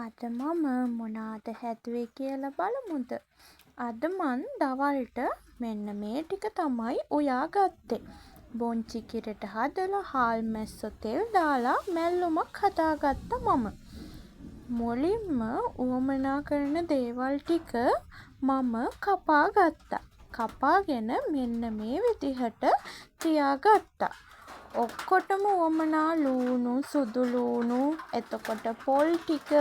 අද මම මොනාද හැදුවේ කියලා බලමුද? අද මං දවල්ට මෙන්න මේ ටික තමයි උයාගත්තේ. බොංචි කිරට හදලා හාල් මැස්සෝ තෙල් දාලා මැල්ලුමක් හදාගත්තා මම. මුලින්ම උවමනා කරන දේවල් ටික මම කපා ගත්තා. කපාගෙන මෙන්න මේ විදිහට තියාගත්තා. ඔක්කොටම උවමනා ලූණු, සුදු ලූණු, එතකොට පොල් ටික,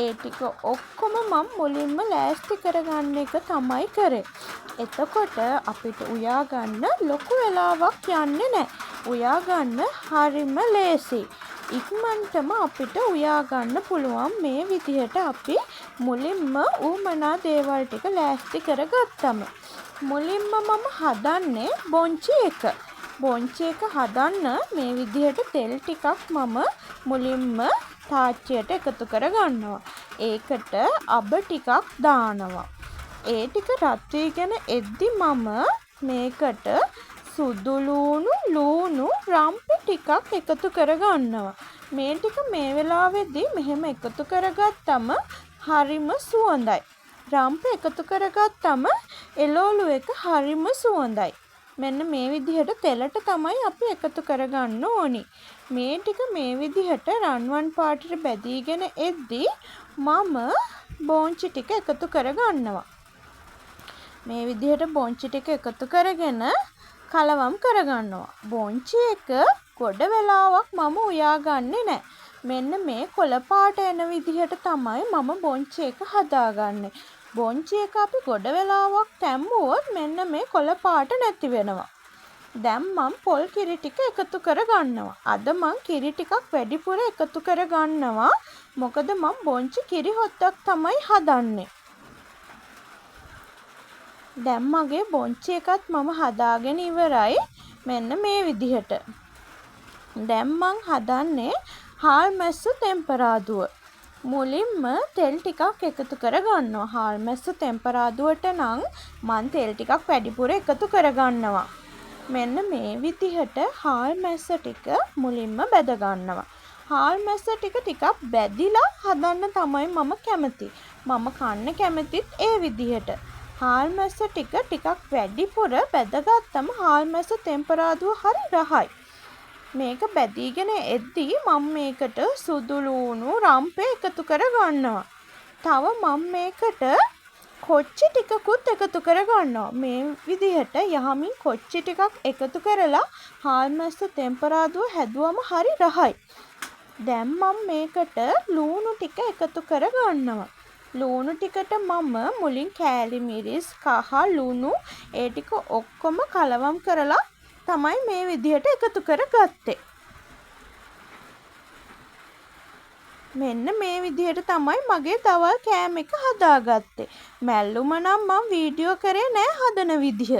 ඒ ටික ඔක්කොම මම මුලින්ම ලෑස්ති කරගන්න එක තමයි කරේ. එතකොට අපිට උයාගන්න ලොකු වෙලාවක් යන්නේ නැහැ. උයාගන්න හරිම ලේසි. ඉක්මනටම අපිට උයාගන්න පුළුවන් මේ විදිහට අපි මුලින්ම උවමනා දේවල් ටික ලෑස්ති කරගත්තම. මුලින්ම මම හදන්නේ බොංචි එක. බොංචි එක හදන්න මේ විදිහට තෙල් ටිකක් මම මුලින්ම තාච්චියට එකතු කරගන්නවා. ඒකට අබ ටිකක් දානවා. ඒ ටික රත් වීගෙන එද්දි මම මේකට සුදු ලූණු, රම්පෙ ටිකක් එකතු කරගන්නවා. මේ ටික මේ වෙලාවේදී මෙහෙම එකතු කරගත්තම හරිම සුවඳයි. රම්පෙ එකතු කරගත්තම එළවලු එක හරිම සුවඳයි. මෙන්න මේ විදිහට තෙලට තමයි අපි එකතු කරගන්න ඕනි. මේ ටික මේ විදිහට රන්වන් පාටට බැදීගෙන එද්දි මම බොංචි ටික එකතු කරගන්නවා. මේ විදිහට බොංචි ටික එකතු කරගෙන කලවම් කරගන්නවා. බොංචි එක ගොඩ වෙලාවක් මම උයාගන්නේ නැහැ. මෙන්න මේ කොළ පාට එන විදිහට තමයි මම බොංචි එක හදාගන්නේ. බොංචි එක අපි ගොඩ වෙලාවක් තැම්බුවොත් මෙන්න මේ කොළ පාට නැති වෙනවා. දැන් මම පොල් කිරි ටික එකතු කරගන්නවා. අද මං කිරි ටිකක් වැඩිපුර එකතු කරගන්නවා. මොකද මම බොංචි කිරි හොත්තක් තමයි හදන්නේ. දැන් මගේ බොංචි එකත් මම හදාගෙන ඉවරයි. මෙන්න මේ විදිහට. දැන් මං හදන්නේ හාල් මැස්සු තෙම්පරාදුව. මුලින්ම තෙල් ටිකක් එකතු කරගන්නවා. හාල් මැස්සු තෙම්පරාදුවට නම් මං තෙල් ටිකක් වැඩිපුර එකතු කරගන්නවා. මෙන්න මේ විදිහට හාල් මැස්ස ටික මුලින්ම බැද ගන්නවා. හාල් මැස්ස ටික බැදිලා හදන්න තමයි මම කැමති. මම කන්න කැමතිත් ඒ විදිහට. හාල් මැස්ස ටිකක් වැඩිපුර බැදගත්තම හාල් මැස්ස තෙම්පරාදුව හරි රහයි. මේක බැදීගෙන එද්දි මම මේකට සුදු ලූණු, රම්පෙ එකතු කරගන්නවා. තව මම මේකට කොච්චි ටිකකුත් එකතු කරගන්නවා. මේ විදිහට යහමින් කොච්චි ටිකක් එකතු කරලා හාල් මැස්ස තෙම්පරාදුව හැදුවම හරි රහයි. දැන් මම මේකට ලූණු ටික එකතු කරගන්නවා. ලූණු ටිකට මම මුලින් කෑලි මිරිස්, කහ ලුණු ඒ ටික ඔක්කොම කලවම් කරලා තමයි මේ විදිහට එකතු කරගත්තේ. මෙන්න මේ විදිහට තමයි මගේ දවල් කෑම එක හදාගත්තේ. මැල්ලුම නම් මම වීඩියෝ කරේ නෑ හදන විදිහ.